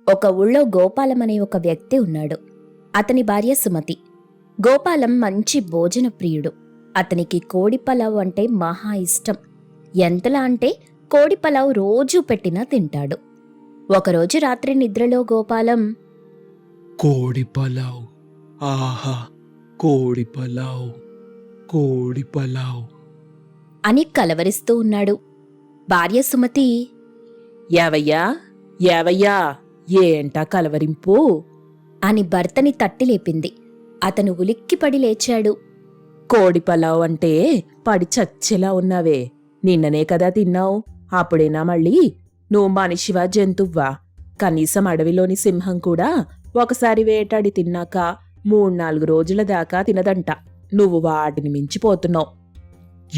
ఒక ఊళ్ళో గోపాలం అనే ఒక వ్యక్తి ఉన్నాడు. అతని భార్య సుమతి. గోపాలం మంచి భోజన ప్రియుడు. అతనికి కోడి పలావ్ అంటే మహా ఇష్టం. ఎంతలా అంటే కోడి పలావ్ రోజూ పెట్టినా తింటాడు. ఒకరోజు రాత్రి నిద్రలో గోపాలం, కోడి పలావ్, ఆహా, కోడి పలావ్, కోడి పలావ్ అని కలవరిస్తూ ఉన్నాడు. భార్య సుమతి, ఏవయ్యా ఏవయ్యా, ఏంటా కలవరింపు? అని భర్తని తట్టి లేపింది. అతను ఉలిక్కిపడి లేచాడు. కోడి పలావ్ అంటే పడి చచ్చేలా ఉన్నావే. నిన్ననే కదా తిన్నావు. అప్పుడేనా మళ్ళీ? నువ్వు మనిషివా జంతువ్వా? కనీసం అడవిలోని సింహం కూడా ఒకసారి వేటాడి తిన్నాక 3-4 రోజుల దాకా తినదంట. నువ్వు వాటిని మించిపోతున్నావు.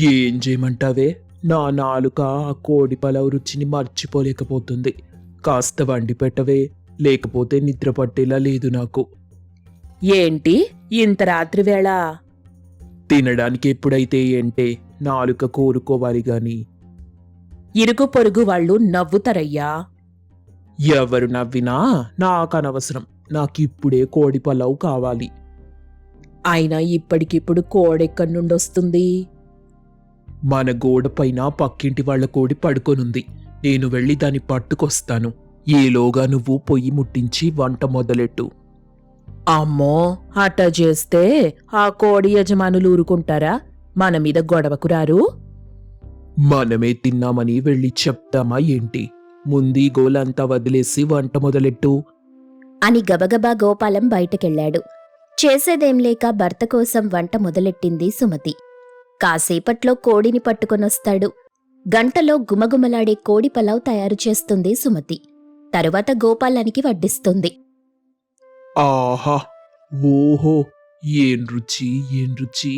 ఏం చేయమంటావే? నా నాలుక ఆ కోడి పలావ్ రుచిని మర్చిపోలేకపోతుంది. కాస్త వండి పెట్టవే, లేకపోతే నిద్ర పట్టేలా లేదు నాకు. ఏంటి ఇంత రాత్రి వేళ? తినడానికి ఎప్పుడైతే ఏంటే, నాలుక కోరుకోవాలి గాని. ఇరుగు పొరుగు వాళ్ళు నవ్వుతారయ్యా. ఎవరు నవ్వినా నాకనవసరం. నాకిప్పుడే కోడి పలావ్ కావాలి. అయినా ఇప్పటికిప్పుడు కోడెక్కడి నుండొస్తుంది? మన గోడ పైన పక్కింటి వాళ్ళ కోడి పడుకొనుంది. నేను వెళ్ళి దాన్ని పట్టుకొస్తాను. ఈలోగా నువ్వు పొయ్యి ముట్టించి వంట మొదలెట్టు. అమ్మో, అట్టా చేస్తే ఆ కోడి యజమానులు ఊరుకుంటారా? మన మీద గొడవకు రారు? మనమే తిన్నామని వెళ్ళి చెప్తామా ఏంటి? ముందీ గోలంతా వదిలేసి వంట మొదలెట్టు. అని గబగబా గోపాలం బయటకెళ్ళాడు. చేసేదేం లేక భర్త కోసం వంట మొదలెట్టింది సుమతి. కాసేపట్లో కోడిని పట్టుకొనొస్తాడు. గంటలో గుమగుమలాడే కోడి పలావ్ తయారు చేస్తుంది సుమతి. తరువాత గోపాలానికి వడ్డిస్తుంది. ఆహా, ఓహో, ఏం రుచి, ఏం రుచి!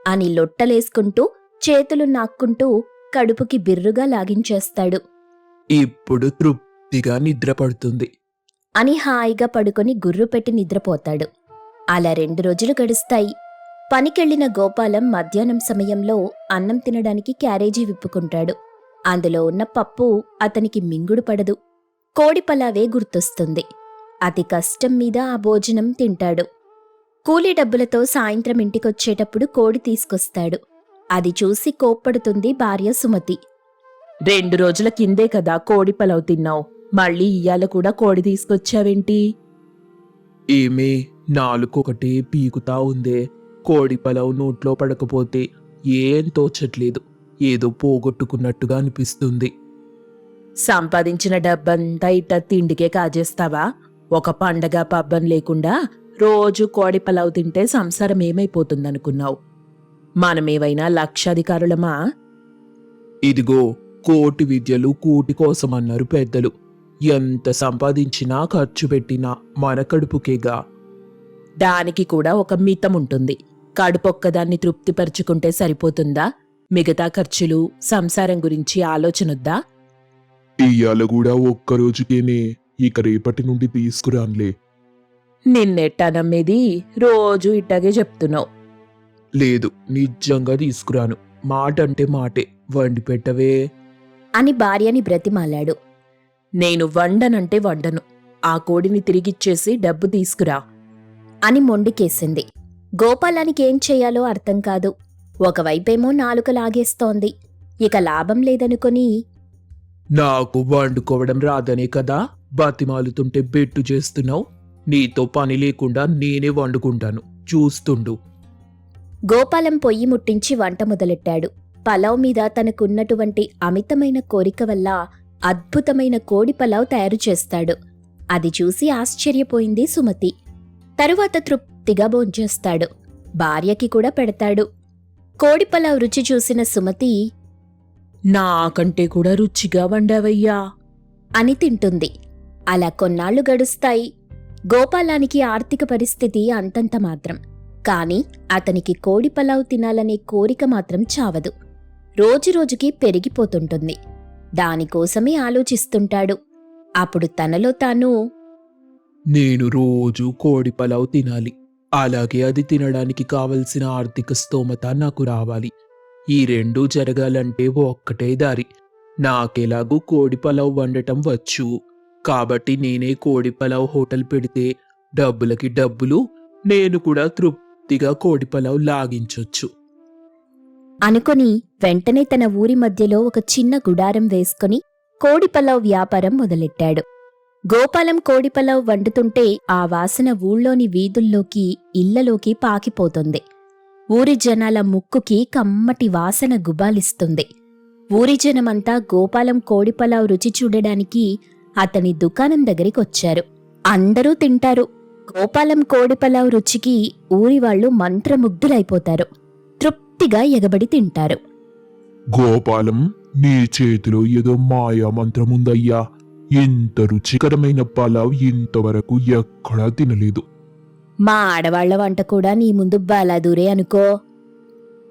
అని లొట్టలేసుకుంటూ చేతులు నాక్కుంటూ కడుపుకి బిర్రుగా లాగించేస్తాడు. ఇప్పుడు తృప్తిగా నిద్ర పడుతుంది. అని హాయిగా పడుకొని గుర్రు పెట్టి నిద్రపోతాడు. అలా 2 రోజులు గడుస్తాయి. పనికెళ్లిన గోపాలం మధ్యాహ్నం సమయంలో అన్నం తినడానికి క్యారేజీ విప్పుకుంటాడు. అందులో ఉన్న పప్పు అతనికి మింగుడు పడదు. కోడి పలావే గుర్తొస్తుంది. అతి కష్టం మీద ఆ భోజనం తింటాడు. కూలీ డబ్బులతో సాయంత్రం ఇంటికొచ్చేటప్పుడు కోడి తీసుకొస్తాడు. అది చూసి కోప్పడుతుంది భార్య సుమతి. 2 రోజుల కిందే కదా కోడి పలావ్ తిన్నావు. మళ్ళీ ఇయ్యాల కూడా కోడి తీసుకొచ్చావేంటి? ఏమే, నాలుకొకటే పీకుతా ఉందే. కోడి పలావ్ నోట్లో పడకపోతే ఏం తోచట్లేదు. ఏదో పోగొట్టుకున్నట్టుగా అనిపిస్తుంది. సంపాదించిన డబ్బంతా ఇట్ట తిండికే కాజేస్తావా? ఒక పండగ పబ్బం లేకుండా రోజు కోడి పలావ్ తింటే సంసారం ఏమైపోతుందనుకున్నావు? మనమేవైనా లక్షాధికారులమా? ఇదిగో, కోటి విద్యలు కూటి కోసమన్నారు పెద్దలు. ఎంత సంపాదించినా ఖర్చు పెట్టినా మన కడుపుకేగా. దానికి కూడా ఒక మితముంటుంది. కడుపొక్కదాన్ని తృప్తిపరుచుకుంటే సరిపోతుందా? మిగతా ఖర్చులు, సంసారం గురించి ఆలోచనొద్దా? ఇయ్యాల కూడా ఒక్కరోజుకేనే, ఇక రేపటి నుండి తీసుకురాన్లే. నిన్నెట్టా నమ్మేది? రోజు ఇట్టాగే చెప్తున్నావు. లేదు, నిజంగా తీసుకురాను. మాట అంటే మాటే. వండి పెట్టవే. అని భార్యని బ్రతిమాలాడు. నేను వండనంటే వండను. ఆ కోడిని తిరిగిచ్చేసి డబ్బు తీసుకురా. అని మొండికేసింది. గోపాలానికి ఏం చెయ్యాలో అర్థం కాదు. ఒకవైపేమో నాలుక లాగేస్తోంది. ఇక లాభం లేదనుకొని, నాకు వండుకోవడం రాదనే కదా బతిమాలుతుంటే బెట్టు చేస్తున్నావు. నీతో పని లేకుండా నేనే వండుకుంటాను, చూస్తుండు. గోపాలం పొయ్యి ముట్టించి వంట మొదలెట్టాడు. పలావ్ మీద తనకున్నటువంటి అమితమైన కోరిక వల్ల అద్భుతమైన కోడి పలావ్ తయారు చేస్తాడు. అది చూసి ఆశ్చర్యపోయింది సుమతి. తరువాత తృప్తిగా భోంచేస్తాడు. భార్యకి కూడా పెడతాడు. కోడి పలావ్ రుచి చూసిన సుమతి, నాకంటే కూడా రుచిగా వండావయ్యా అని తింటుంది. అలా కొన్నాళ్లు గడుస్తాయి. గోపాలానికి ఆర్థిక పరిస్థితి అంతంత మాత్రం. కాని అతనికి కోడి పలావ్ తినాలనే కోరిక మాత్రం చావదు. రోజురోజుకి పెరిగిపోతుంటుంది. దానికోసమే ఆలోచిస్తుంటాడు. అప్పుడు తనలో తాను, నేను రోజు కోడి పలావ్ తినాలి. అలాగే అది తినడానికి కావలసిన ఆర్థిక స్తోమత నాకు రావాలి. ఈ రెండూ జరగాలంటే ఒక్కటే దారి. నాకెలాగూ కోడి పలావ్ వండటం వచ్చు. కాబట్టి నేనే కోడి పలావ్ హోటల్ పెడితే డబ్బులకి డబ్బులు, నేను కూడా తృప్తిగా కోడి పలావ్ లాగించొచ్చు. అనుకొని వెంటనే తన ఊరి మధ్యలో ఒక చిన్న గుడారం వేసుకుని కోడి పలావ్ వ్యాపారం మొదలెట్టాడు. గోపాలం కోడి పలావ్ వండుతుంటే ఆ వాసన ఊళ్ళోని వీధుల్లోకి, ఇళ్లలోకి పాకిపోతుంది. ఊరి జనాల ముక్కుకి కమ్మటి వాసన గుబాలిస్తుంది. ఊరి జనమంతా గోపాలం కోడి పలావ్ రుచి చూడడానికి అతని దుకాణం దగ్గరికొచ్చారు. అందరూ తింటారు. గోపాలం కోడి పలావ్ రుచికి ఊరివాళ్లు మంత్రముగ్ధులైపోతారు. తృప్తిగా ఎగబడి తింటారు. గోపాలం, నీ చేతిలో ఏదో మాయా మంత్రముందయ్యా. ఇంత రుచికరమైన పలావ్ ఇంతవరకు ఎక్కడా తినలేదు. మా ఆడవాళ్ల వంట కూడా నీ ముందు బలాదూరే అనుకో.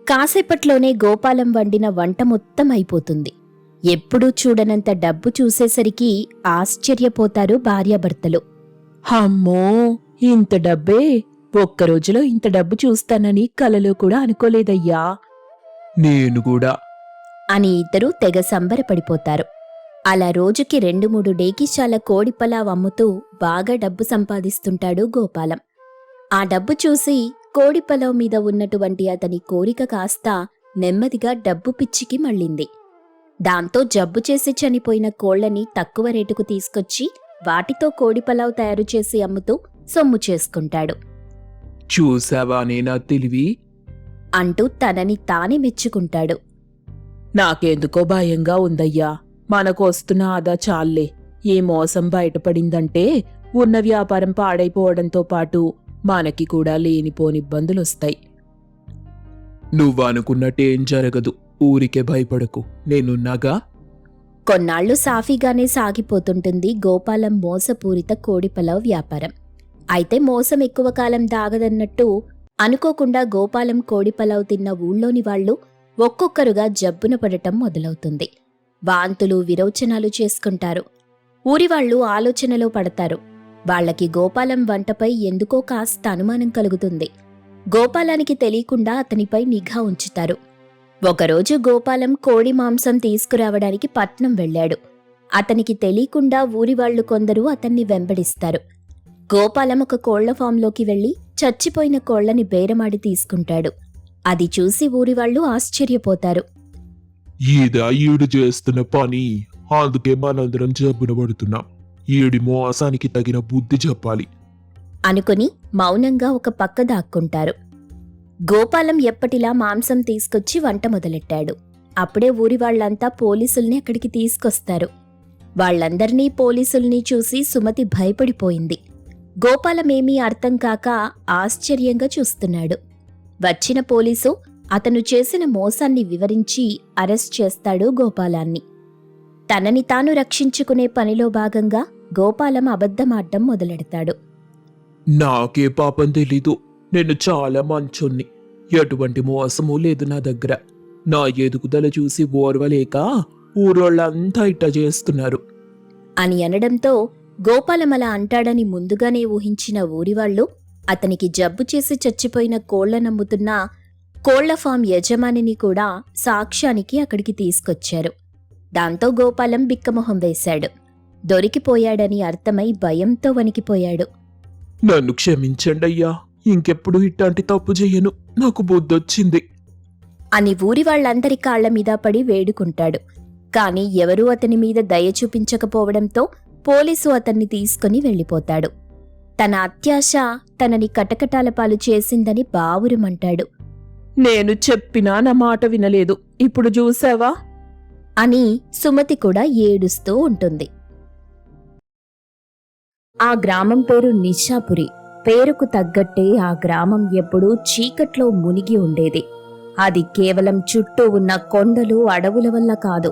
కాసేపట్లోనే గోపాలం వండిన వంట మొత్తం అయిపోతుంది. ఎప్పుడూ చూడనంత డబ్బు చూసేసరికి ఆశ్చర్యపోతారు భార్యాభర్తలు. అమ్మో, ఇంత డబ్బే! ఒక్కరోజులో ఇంత డబ్బు చూస్తానని కలలో కూడా అనుకోలేదయ్యా. నేను కూడా. అని ఇద్దరూ తెగ సంబరపడిపోతారు. అలా రోజుకి 2-3 డేకిశాల కోడి పలావ్ అమ్ముతూ బాగా డబ్బు సంపాదిస్తుంటాడు గోపాలం. ఆ డబ్బు చూసి కోడి పలావ్ మీద ఉన్నటువంటి అతని కోరిక కాస్త నెమ్మదిగా డబ్బు పిచ్చికి మళ్ళింది. దాంతో జబ్బు చేసి చనిపోయిన కోళ్లని తక్కువ రేటుకు తీసుకొచ్చి వాటితో కోడి పలావ్ తయారు చేసి అమ్ముతూ సొమ్ము చేసుకుంటాడు. చూసావా నేనా తెలివి? అంటూ తనని తానే మెచ్చుకుంటాడు. నాకెందుకో భయంగా ఉందయ్యా. మనకొస్తున్న ఆదా చాల్లే. ఈ మోసం బయటపడిందంటే ఉన్న వ్యాపారం పాడైపోవడంతో పాటు మనకి కూడా లేనిపోనిబ్బందులొస్తాయి. నువ్వనుకున్నట్టేం జరగదు. ఊరికే భయపడకు, నేనున్నాగా. కొన్నాళ్లు సాఫీగానే సాగిపోతుంటుంది గోపాలం మోసపూరిత కోడి పలావ్ వ్యాపారం. అయితే మోసం ఎక్కువ కాలం దాగదన్నట్టు అనుకోకుండా గోపాలం కోడి పలావ్ తిన్న ఊళ్ళోని వాళ్లు ఒక్కొక్కరుగా జబ్బున పడటం మొదలవుతుంది. వాంతులు, విరోచనాలు చేసుకుంటారు. ఊరివాళ్లు ఆలోచనలో పడతారు. వాళ్లకి గోపాలం వంటపై ఎందుకో కాస్త అనుమానం కలుగుతుంది. గోపాలానికి తెలియకుండా అతనిపై నిఘా ఉంచుతారు. ఒకరోజు గోపాలం కోడి మాంసం తీసుకురావడానికి పట్నం వెళ్ళాడు. అతనికి తెలియకుండా ఊరివాళ్లు కొందరు అతన్ని వెంబడిస్తారు. గోపాలం ఒక కోళ్ల ఫాంలోకి వెళ్లి చచ్చిపోయిన కోళ్లని బేరమాడి తీసుకుంటాడు. అది చూసి ఊరివాళ్లు ఆశ్చర్యపోతారు. ఈదా ఈడు చేస్తున్న పని, అందుకే మనందరం జబ్బున పడుతున్నాం. ఈడి మోసానికి తగిన బుద్ధి చెప్పాలి అనుకుని మౌనంగా ఒక పక్క దాక్కుంటారు. గోపాలం ఎప్పటిలా మాంసం తీసుకొచ్చి వంట మొదలెట్టాడు. అప్పుడే ఊరివాళ్లంతా పోలీసుల్ని అక్కడికి తీసుకొస్తారు. వాళ్లందర్నీ పోలీసుల్ని చూసి సుమతి భయపడిపోయింది. గోపాలమేమీ అర్థం కాక ఆశ్చర్యంగా చూస్తున్నాడు. వచ్చిన పోలీసు అతను చేసిన మోసాన్ని వివరించి అరెస్ట్ చేస్తాడు గోపాలాన్ని. తనని తాను రక్షించుకునే పనిలో భాగంగా గోపాలం అబద్ధమాడ్డం మొదలెడతాడు. నాకే పాపం తెలీదు. నేను చాలా మంచోన్ని. ఎటువంటి మోసమూ లేదు నా దగ్గర. నా ఎదుగుదల చూసి ఓర్వలేక ఊరోళ్ళంతా ఇట్ట చేస్తున్నారు అని అనడంతో గోపాలం అలా అంటాడని ముందుగానే ఊహించిన ఊరివాళ్లు అతనికి జబ్బు చేసి చచ్చిపోయిన కోళ్లనమ్ముతున్న కోళ్ల ఫామ్ యజమానిని కూడా సాక్ష్యానికి అక్కడికి తీసుకొచ్చారు. దాంతో గోపాలం బిక్కమొహం వేశాడు. దొరికిపోయాడని అర్థమై భయంతో వణికిపోయాడు. నన్ను క్షమించండయ్యా, ఇంకెప్పుడు ఇట్లాంటి తప్పు చెయ్యను, నాకు బుద్ధొచ్చింది అని ఊరి వాళ్ళందరి కాళ్ల మీద పడి వేడుకుంటాడు. కాని ఎవరూ అతని మీద దయ చూపించకపోవడంతో పోలీసు అతన్ని తీసుకుని వెళ్ళిపోతాడు. తన అత్యాశ తనని కటకటాల పాలు చేసిందని బావురుమంటాడు. నేను చెప్పినా నా మాట వినలేదు, ఇప్పుడు చూసావా అని సుమతి కూడా ఏడుస్తూ ఉంటుంది. ఆ గ్రామం పేరు నిషాపురి. పేరుకు తగ్గట్టే ఆ గ్రామం ఎప్పుడూ చీకట్లో మునిగి ఉండేది. అది కేవలం చుట్టూ ఉన్న కొండలు, అడవుల వల్ల కాదు.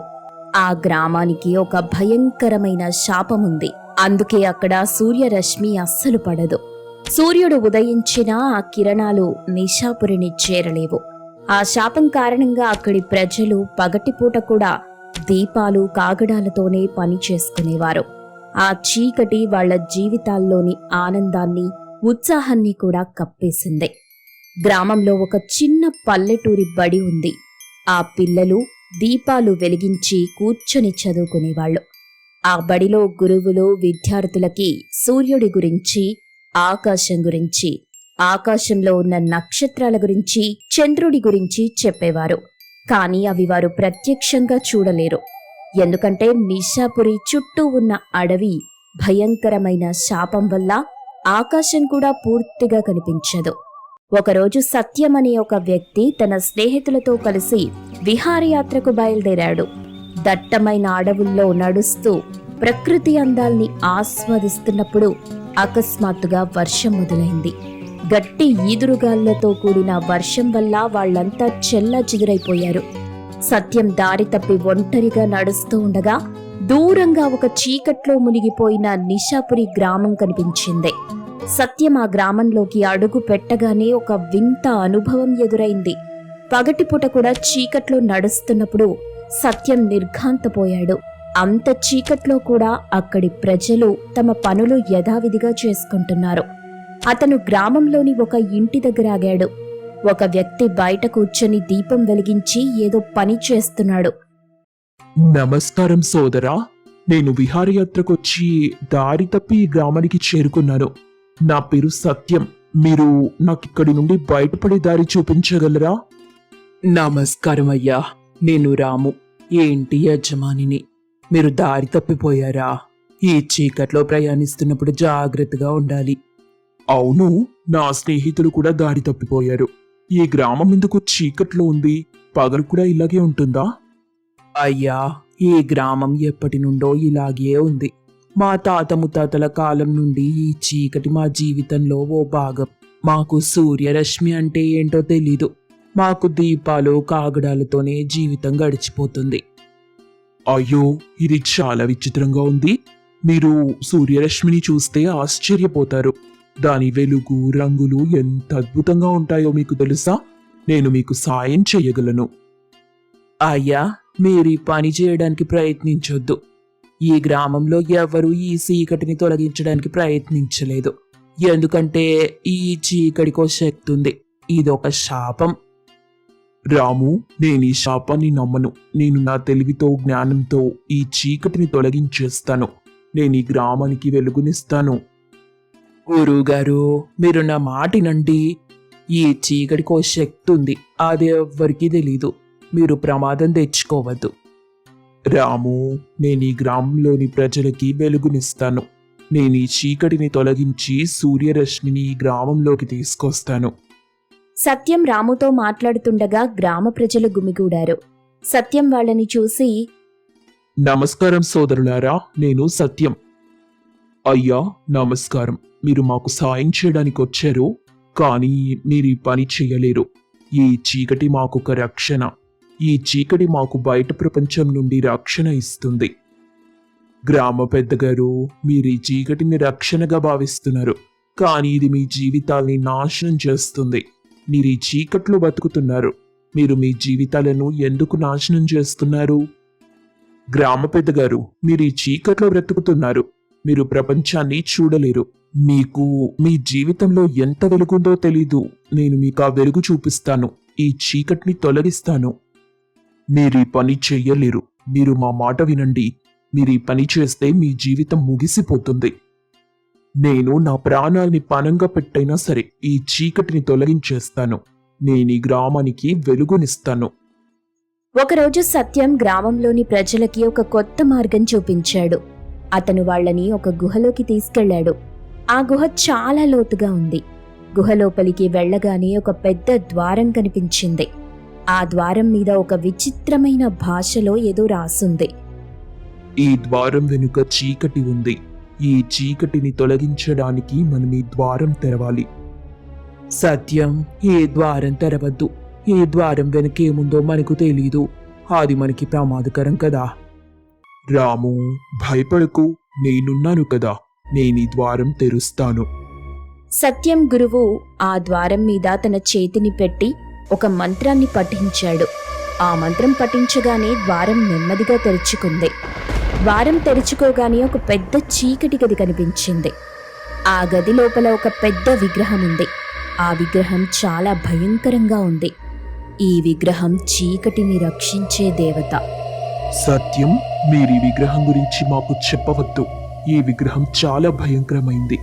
ఆ గ్రామానికి ఒక భయంకరమైన శాపముంది. అందుకే అక్కడ సూర్యరశ్మి అస్సలు పడదు. సూర్యుడు ఉదయించినా ఆ కిరణాలు నిషాపురిని చేరలేవు. ఆ శాపం కారణంగా అక్కడి ప్రజలు పగటిపూట కూడా దీపాలు, కాగడాలతోనే పని చేసుకునేవారు. ఆ చీకటి వాళ్ల జీవితాల్లోని ఆనందాన్ని, ఉత్సాహాన్ని కూడా కప్పేసింది. గ్రామంలో ఒక చిన్న పల్లెటూరి బడి ఉంది. ఆ పిల్లలు దీపాలు వెలిగించి కూర్చొని చదువుకునేవాళ్లు. ఆ బడిలో గురువులు విద్యార్థులకి సూర్యుడి గురించి, ఆకాశం గురించి, ఆకాశంలో ఉన్న నక్షత్రాల గురించి, చంద్రుడి గురించి చెప్పేవారు. కానీ అవి వారు ప్రత్యక్షంగా చూడలేరు. ఎందుకంటే నిశాపురి చుట్టూ ఉన్న అడవి భయంకరమైన శాపం వల్ల ఆకాశం కూడా పూర్తిగా కనిపించదు. ఒకరోజు సత్యం అనే ఒక వ్యక్తి తన స్నేహితులతో కలిసి విహారయాత్రకు బయలుదేరాడు. దట్టమైన అడవుల్లో నడుస్తూ ప్రకృతి అందాల్ని ఆస్వాదిస్తున్నప్పుడు అకస్మాత్తుగా వర్షం మొదలైంది. గట్టి ఈదురుగాళ్లతో కూడిన వర్షం వల్ల వాళ్లంతా చెల్లాచెదురైపోయారు. సత్యం దారి తప్పి ఒంటరిగా నడుస్తూ ఉండగా దూరంగా ఒక చీకట్లో మునిగిపోయిన నిశాపురి గ్రామం కనిపించింది. సత్యం ఆ గ్రామంలోకి అడుగు పెట్టగానే ఒక వింత అనుభవం ఎదురైంది. పగటిపూట కూడా చీకట్లో నడుస్తున్నప్పుడు సత్యం నిర్ఘాంతపోయాడు. అంత చీకట్లో కూడా అక్కడి ప్రజలు తమ పనులు యథావిధిగా చేసుకుంటున్నారు. అతను గ్రామంలోని ఒక ఇంటి దగ్గర ఆగాడు. ఒక వ్యక్తి బయట కూర్చొని దీపం వెలిగించి ఏదో పని చేస్తున్నాడు. నమస్కారం సోదరా, నేను విహారయాత్రకొచ్చి దారి తప్పి ఈ గ్రామానికి చేరుకున్నాను. నా పేరు సత్యం. మీరు నాకిక్కడి నుండి బయటపడే దారి చూపించగలరా? నమస్కారం అయ్యా, నేను రాము, ఏంటి యజమానిని. మీరు దారి తప్పిపోయారా? ఈ చీకట్లో ప్రయాణిస్తున్నప్పుడు జాగ్రత్తగా ఉండాలి. అవును, నా స్నేహితులు కూడా దారి తప్పిపోయారు. ఈ గ్రామం ఎందుకు చీకట్లో ఉంది? పగలు కూడా ఇలాగే ఉంటుందా? అయ్యా, ఈ గ్రామం ఎప్పటి నుండో ఇలాగే ఉంది. మా తాత ముత్తాతల కాలం నుండి ఈ చీకటి మా జీవితంలో ఓ భాగం. మాకు సూర్యరశ్మి అంటే ఏంటో తెలీదు. మాకు దీపాలు కాగడాలతోనే జీవితం గడిచిపోతుంది. అయ్యో, ఇది చాలా విచిత్రంగా ఉంది. మీరు సూర్యరశ్మిని చూస్తే ఆశ్చర్యపోతారు. దాని వెలుగు, రంగులు ఎంత అద్భుతంగా ఉంటాయో మీకు తెలుసా? నేను మీకు సాయం చేయగలను. అయ్యా, మీరు ఈ పని చేయడానికి ప్రయత్నించొద్దు. ఈ గ్రామంలో ఎవరూ ఈ చీకటిని తొలగించడానికి ప్రయత్నించలేదు. ఎందుకంటే ఈ చీకటికో శక్తి ఉంది. ఇదొక శాపం. రాము, నేను ఈ శాపాన్ని నమ్మను. నేను నా తెలివితో, జ్ఞానంతో ఈ చీకటిని తొలగించేస్తాను. నేను ఈ గ్రామానికి వెలుగునిస్తాను. గురువుగారు, మీరు నా మాటినండి. ఈ చీకటికో శక్తి ఉంది, అది ఎవ్వరికీ తెలీదు. మీరు ప్రమాదం తెచ్చుకోవద్దు. రాము, నేను ఈ గ్రామంలోని ప్రజలకి వెలుగునిస్తాను. నేను ఈ చీకటిని తొలగించి సూర్యరశ్మిని ఈ గ్రామంలోకి తీసుకొస్తాను. సత్యం రాముతో మాట్లాడుతుండగా గ్రామ ప్రజలు గుమిగూడారు. సత్యం వాళ్ళని చూసి, నమస్కారం సోదరులారా, నేను సత్యం. అయ్యా నమస్కారం. మీరు మాకు సాయం చేయడానికి వచ్చారు, కానీ మీరు ఈ పని చేయలేరు. ఈ చీకటి మాకొక రక్షణ. ఈ చీకటి మాకు బయట ప్రపంచం నుండి రక్షణ ఇస్తుంది. గ్రామ పెద్దగారు, మీరు ఈ చీకటిని రక్షణగా భావిస్తున్నారు, కానీ ఇది మీ జీవితాల్ని నాశనం చేస్తుంది. మీరు ఈ చీకట్లో బతుకుతున్నారు. మీరు మీ జీవితాలను ఎందుకు నాశనం చేస్తున్నారు? గ్రామ పెద్దగారు, మీరు ఈ చీకట్లో బ్రతుకుతున్నారు. మీరు ప్రపంచాన్ని చూడలేరు. మీకు మీ జీవితంలో ఎంత వెలుగుందో తెలీదు. నేను మీకు ఆ వెలుగు చూపిస్తాను. ఈ చీకటిని తొలగిస్తాను. మీరు ఈ పని చెయ్యలేరు. మీరు మా మాట వినండి. మీరు ఈ పని చేస్తే మీ జీవితం ముగిసిపోతుంది. నేను నా ప్రాణాల్ని పణంగా పెట్టైనా సరే ఈ చీకటిని తొలగించేస్తాను. నేను ఈ గ్రామానికి వెలుగునిస్తాను. ఒకరోజు సత్యం గ్రామంలోని ప్రజలకి ఒక కొత్త మార్గం చూపించాడు. అతను వాళ్ళని ఒక గుహలోకి తీసుకెళ్లాడు. ఆ గుహ చాలా లోతుగా ఉంది. గుహలోపలికి వెళ్లగానే ఒక పెద్ద ద్వారం కనిపించింది. ఆ ద్వారం మీద ఒక విచిత్రమైన భాషలో ఏదో రాసుంది. ఈ ద్వారం వెనుక చీకటి ఉంది. ఈ చీకటిని తొలగించడానికి మనం ఈ ద్వారం తెరవాలి. సత్యం, ఈ ద్వారం తెరవద్దు. ఈ ద్వారం వెనకేముందో మనకు తెలీదు. అది మనకి ప్రమాదకరం కదా. రాము, భయపడకు. నేనున్నాను కదా. నేను ఈ ద్వారం తెరుస్తాను. సత్యం గురువు ఆ ద్వారం మీద తన చేతిని పెట్టి ఒక మంత్రాన్ని పఠించాడు. ఆ మంత్రం పఠించగానే ద్వారం నెమ్మదిగా తెరుచుకుంది. ద్వారం తెరుచుకోగానే ఒక పెద్ద చీకటి గది కనిపించింది. ఆ గది లోపల ఒక పెద్ద విగ్రహం ఉంది. ఆ విగ్రహం చాలా భయంకరంగా ఉంది. ఈ విగ్రహం చీకటిని రక్షించే దేవత. సత్యం, మీరు ఈ విగ్రహం గురించి మాకు చెప్పవద్దు. ఈ విగ్రహం చాలా భయంకరమైంది.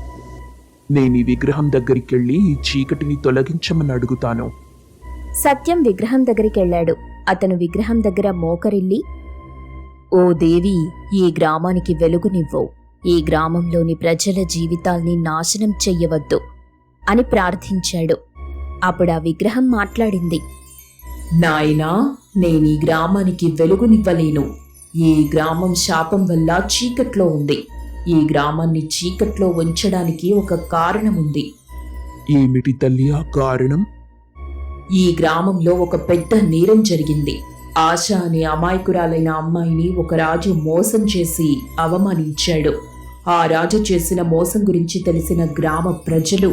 నేను ఈ విగ్రహం దగ్గరికి వెళ్ళి ఈ చీకటిని తొలగించమని అడుగుతాను. సత్యం విగ్రహం దగ్గరికెళ్ళాడు. అతను విగ్రహం దగ్గర మోకరిల్లి, ఓ దేవి, ఈ గ్రామానికి వెలుగునివ్వు. ఈ గ్రామంలోని ప్రజల జీవితాల్ని నాశనం చెయ్యవద్దు అని ప్రార్థించాడు. అప్పుడు ఆ విగ్రహం మాట్లాడింది. నాయనా, నేనీ గ్రామానికి వెలుగునివ్వలేను. ఈ గ్రామం శాపం వల్ల చీకట్లో ఉంది. ఈ గ్రామాన్ని చీకట్లో ఉంచడానికి ఒక కారణం ఉంది. ఏమిటి తల్లి ఆ కారణం? ఈ గ్రామంలో ఒక పెద్ద నేరం జరిగింది. ఆశ అనే అమాయకురాలైన అమ్మాయిని ఒక రాజు మోసం చేసి అవమానించాడు. ఆ రాజు చేసిన మోసం గురించి తెలిసిన గ్రామ ప్రజలు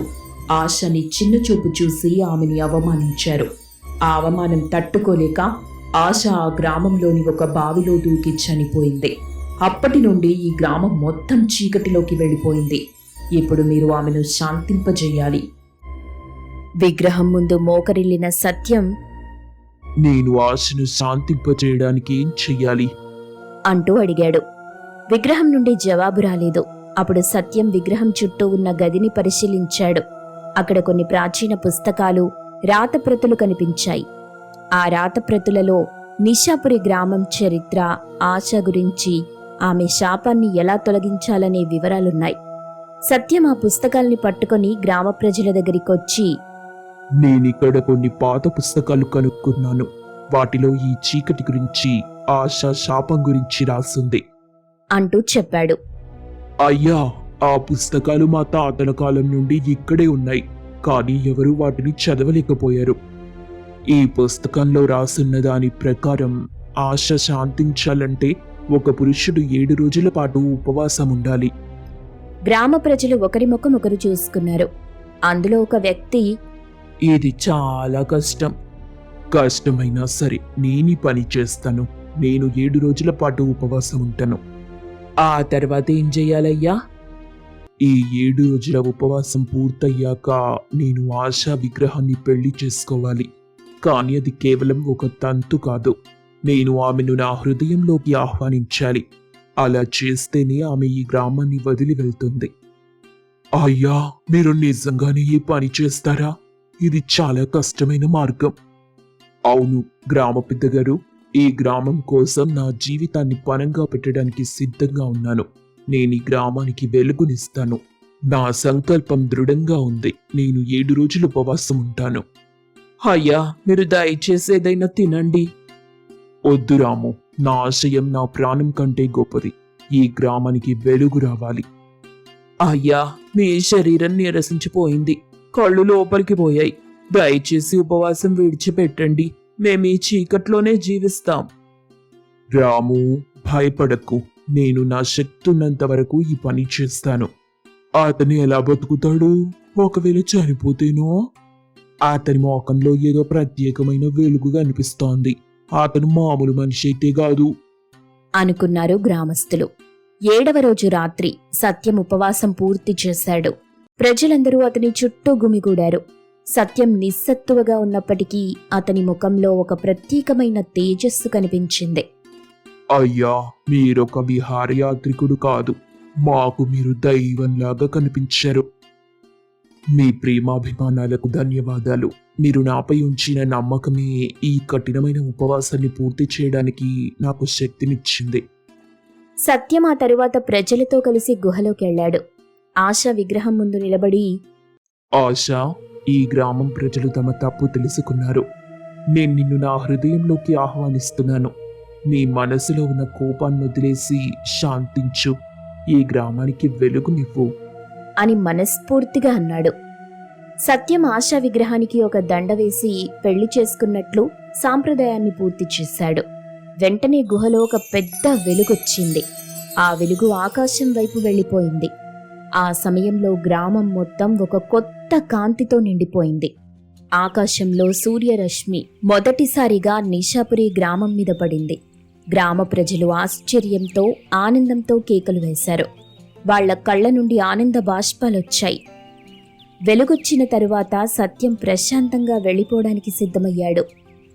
ఆశని చిన్నచూపు చూసి ఆమెని అవమానించారు. ఆ అవమానం తట్టుకోలేక ఆశ ఆ గ్రామంలోని ఒక బావిలో దూకి చనిపోయింది. అప్పటి నుండి ఈ గ్రామం మొత్తం చీకటిలోకి వెళ్ళిపోయింది. ఇప్పుడు మీరు ఆమెను శాంతింపజేయాలి. విగ్రహం ముందు మోకరిల్లిన సత్యం నేను ఆశను శాంతింపజేయడానికి ఏం చెయ్యాలి? అంటూ అడిగాడు. విగ్రహం నుండి జవాబు రాలేదు. అప్పుడు సత్యం విగ్రహం చుట్టూ ఉన్న గదిని పరిశీలించాడు. అక్కడ కొన్ని ప్రాచీన పుస్తకాలు, రాతప్రతులు కనిపించాయి. ఆ రాతప్రతులలో నిషాపురి గ్రామం చరిత్ర, ఆశ గురించి, ఆమె శాపాన్ని ఎలా తొలగించాలనే వివరాలున్నాయి. సత్యం ఆ పుస్తకాల్ని పట్టుకొని గ్రామ ప్రజల దగ్గరికొచ్చి, నేనిక్కడ కొన్ని పాత పుస్తకాలు కనుక్కున్నాను. వాటిలో ఈ చీకటి గురించి, ఆశ శాపం గురించి రాసుంది అంటూ చెప్పాడు. అయ్యా, ఆ పుస్తకాలు మా తాతల కాలం నుండి ఇక్కడే ఉన్నాయి, కానీ ఎవరూ వాటిని చదవలేకపోయారు. ఈ పుస్తకంలో రాసున్న దాని ప్రకారం ఆశ శాంతించాలంటే ఒక పురుషుడు 7 రోజుల పాటు ఉపవాసం ఉండాలి. గ్రామ ప్రజలు ఒకరి ముఖం ఒకరు చూసుకున్నారు. అందులో ఒక వ్యక్తి, ఇది చాలా కష్టమైనా సరే నేనీ పని చేస్తాను. నేను 7 రోజుల పాటు ఉపవాసం ఉంటాను. ఆ తర్వాత ఏం చెయ్యాలయ్యా? ఈ 7 రోజుల ఉపవాసం పూర్తయ్యాక నేను ఆశా విగ్రహాన్ని పెళ్లి చేసుకోవాలి. కానీ అది కేవలం ఒక తంతు కాదు. నేను ఆమెను నా హృదయంలోకి ఆహ్వానించాలి. అలా చేస్తేనే ఆమె ఈ గ్రామాన్ని వదిలి వెళ్తుంది. అయ్యా, మీరు నిజంగానే ఈ పని చేస్తారా? ఇది చాలా కష్టమైన మార్గం. అవును గ్రామ పెద్దగారు, ఈ గ్రామం కోసం నా జీవితాన్ని పణంగా పెట్టడానికి సిద్ధంగా ఉన్నాను. నేను ఈ గ్రామానికి వెలుగునిస్తాను. నా సంకల్పం దృఢంగా ఉంది. నేను 7 రోజులు ఉపవాసం ఉంటాను. అయ్యా, మీరు దయచేసి ఏదైనా తినండి. వద్దు రాము, నా ఆశయం నా ప్రాణం కంటే గొప్పది. ఈ గ్రామానికి వెలుగు రావాలి. అయ్యా, మీ శరీరం నీరసించిపోయింది, కళ్ళు లోపలికి పోయాయి. దయచేసి ఉపవాసం విడిచిపెట్టండి. మేము ఈ చీకట్లోనే జీవిస్తాం. రాము, భయపడకు. నేను నా శక్తి ఉన్నంత వరకు ఈ పని చేస్తాను. అతను ఎలా బతుకుతాడు? ఒకవేళ చనిపోతేనో? అతని మోకంలో ఏదో ప్రత్యేకమైన వెలుగు కనిపిస్తోంది. అతను మామూలు మనిషి అయితే కాదు అనుకున్నారు గ్రామస్తులు. 7వ రోజు రాత్రి సత్యం ఉపవాసం పూర్తి చేశాడు. ప్రజలందరూ అతని చుట్టూ గుమిగూడారు. సత్యం నిస్సత్తువగా ఉన్నప్పటికీ అతని ముఖంలో ఒక ప్రత్యేకమైన తేజస్సు కనిపించింది. అయ్యా, మీరొక విహారయాత్రికుడు కాదు, మాకు మీరు దైవంలాగా కనిపించారు. మీ ప్రేమాభిమానాలకు ధన్యవాదాలు. మీరు నాపై ఉంచిన నమ్మకమే ఈ కఠినమైన ఉపవాసాన్ని పూర్తి చేయడానికి నాకు శక్తినిచ్చింది. సత్యం ఆ తరువాత ప్రజలతో కలిసి గుహలోకెళ్లాడు. ఆశ విగ్రహం ముందు నిలబడి, ఆశ, ఈ గ్రామం ప్రజలు తమ తప్పు తెలుసుకున్నారు. నేను నిన్ను నా హృదయంలోకి ఆహ్వానిస్తున్నాను. నీ మనసులో ఉన్న కోపాన్ని వదిలేసి శాంతించు. ఈ గ్రామానికి వెలుగునివ్వు అని మనస్ఫూర్తిగా అన్నాడు. సత్యం ఆశా విగ్రహానికి ఒక దండ వేసి పెళ్లి చేసుకున్నట్లు సాంప్రదాయాన్ని పూర్తి చేశాడు. వెంటనే గుహలో ఒక పెద్ద వెలుగొచ్చింది. ఆ వెలుగు ఆకాశం వైపు వెళ్ళిపోయింది. ఆ సమయంలో గ్రామం మొత్తం ఒక కొత్త కాంతితో నిండిపోయింది. ఆకాశంలో సూర్యరశ్మి మొదటిసారిగా నిషాపురి గ్రామం మీద పడింది. గ్రామ ప్రజలు ఆశ్చర్యంతో, ఆనందంతో కేకలు వేశారు. వాళ్ల కళ్ల నుండి ఆనంద బాష్పాలొచ్చాయి. వెలుగొచ్చిన తరువాత సత్యం ప్రశాంతంగా వెళ్ళిపోవడానికి సిద్ధమయ్యాడు.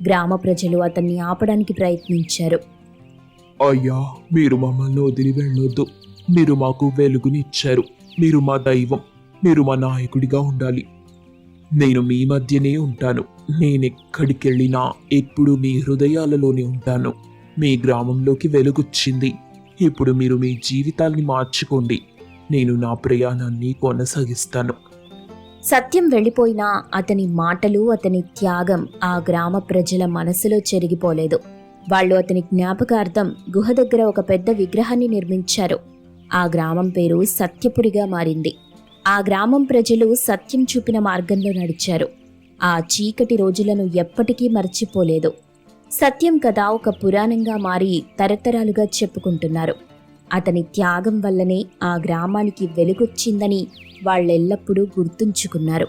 గ్రామ ప్రజలు అతన్ని ఆపడానికి ప్రయత్నించారు. అయ్యా, మీరు మమ్మల్ని వదిలి వెళ్ళొద్దు. మీరు మాకు వెలుగునిచ్చారు. మీరు మా దైవం. మీరు మా నాయకుడిగా ఉండాలి. నేను మీ మధ్యనే ఉంటాను. నేనెక్కడికెళ్ళినా ఎప్పుడు మీ హృదయాలలోనే ఉంటాను. మీ గ్రామంలోకి వెలుగొచ్చింది. ఇప్పుడు మీరు మీ జీవితాల్ని మార్చుకోండి. నేను నా ప్రయాణాన్ని కొనసాగిస్తాను. సత్యం వెళ్ళిపోయినా అతని మాటలు, అతని త్యాగం ఆ గ్రామ ప్రజల మనసులో చెరిగిపోలేదు. వాళ్ళు అతని జ్ఞాపకార్థం గుహ దగ్గర ఒక పెద్ద విగ్రహాన్ని నిర్మించారు. ఆ గ్రామం పేరు సత్యపురిగా మారింది. ఆ గ్రామం ప్రజలు సత్యం చూపిన మార్గంలో నడిచారు. ఆ చీకటి రోజులను ఎప్పటికీ మర్చిపోలేదు. సత్యం కథ ఒక పురాణంగా మారి తరతరాలుగా చెప్పుకుంటున్నారు. అతని త్యాగం వల్లనే ఆ గ్రామానికి వెలుగొచ్చిందని వాళ్ళెల్లప్పుడూ గుర్తుంచుకున్నారు.